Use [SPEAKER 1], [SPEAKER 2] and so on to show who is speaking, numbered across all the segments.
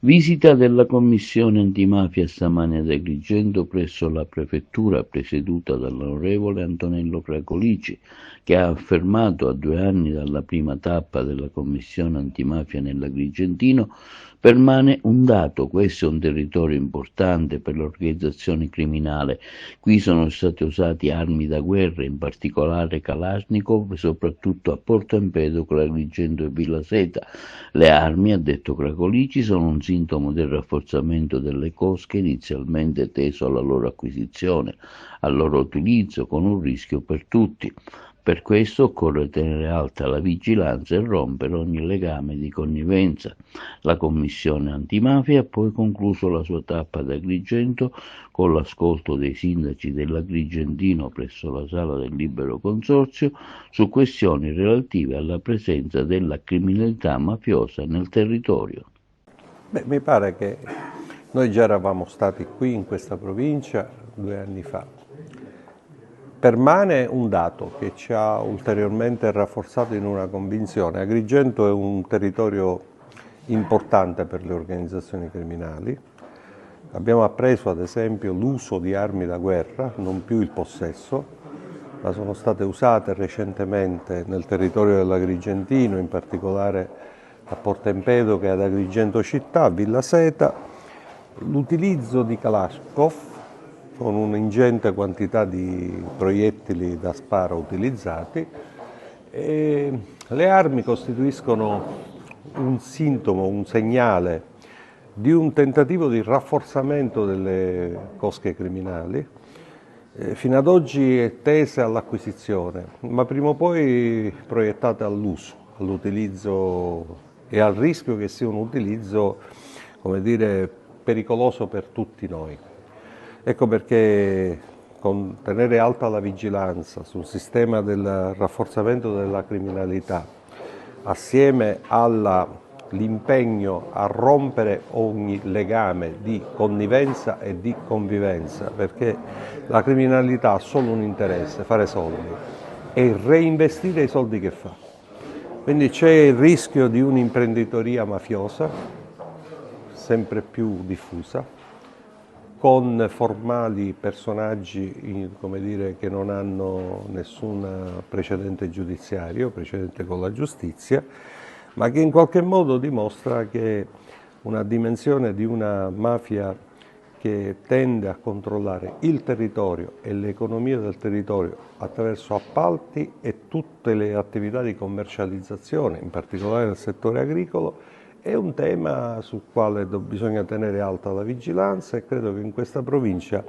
[SPEAKER 1] Visita della Commissione antimafia stamane ad Agrigento presso la Prefettura presieduta dall'onorevole Antonello Cracolici, che ha affermato a 2 anni dalla prima tappa della Commissione antimafia nell'Agrigentino permane un dato: questo è un territorio importante per l'organizzazione criminale. Qui sono state usate armi da guerra, in particolare Kalashnikov, soprattutto a Porto Empedocle, Agrigento e Villa Seta. Le armi, ha detto Cracolici, sono un sintomo del rafforzamento delle cosche inizialmente teso alla loro acquisizione, al loro utilizzo, con un rischio per tutti. Per questo occorre tenere alta la vigilanza e rompere ogni legame di connivenza. La Commissione antimafia ha poi concluso la sua tappa ad Agrigento con l'ascolto dei sindaci dell'Agrigentino presso la sala del Libero Consorzio su questioni relative alla presenza della criminalità mafiosa nel territorio.
[SPEAKER 2] Beh, mi pare che noi già eravamo stati qui in questa provincia 2 anni fa. Permane un dato che ci ha ulteriormente rafforzato in una convinzione. Agrigento è un territorio importante per le organizzazioni criminali. Abbiamo appreso ad esempio l'uso di armi da guerra, non più il possesso, ma sono state usate recentemente nel territorio dell'Agrigentino, in particolare a Porto Empedocle, ad Agrigento città, a Villa Seta, l'utilizzo di Kalashnikov con un'ingente quantità di proiettili da sparo utilizzati. E le armi costituiscono un sintomo, un segnale di un tentativo di rafforzamento delle cosche criminali, fino ad oggi tese all'acquisizione, ma prima o poi proiettate all'uso, all'utilizzo e al rischio che sia un utilizzo, come dire, pericoloso per tutti noi. Ecco perché con tenere alta la vigilanza sul sistema del rafforzamento della criminalità, assieme all'impegno a rompere ogni legame di connivenza e di convivenza, perché la criminalità ha solo un interesse: fare soldi e reinvestire i soldi che fa. Quindi c'è il rischio di un'imprenditoria mafiosa sempre più diffusa, con formali personaggi, come dire, che non hanno nessun precedente giudiziario, precedente con la giustizia, ma che in qualche modo dimostra che una dimensione di una mafia che tende a controllare il territorio e l'economia del territorio attraverso appalti e tutte le attività di commercializzazione, in particolare nel settore agricolo, è un tema sul quale bisogna tenere alta la vigilanza, e credo che in questa provincia,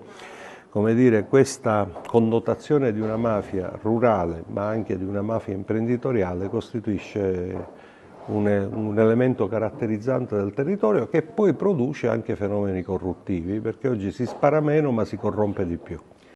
[SPEAKER 2] come dire, questa connotazione di una mafia rurale ma anche di una mafia imprenditoriale costituisce un elemento caratterizzante del territorio, che poi produce anche fenomeni corruttivi, perché oggi si spara meno ma si corrompe di più.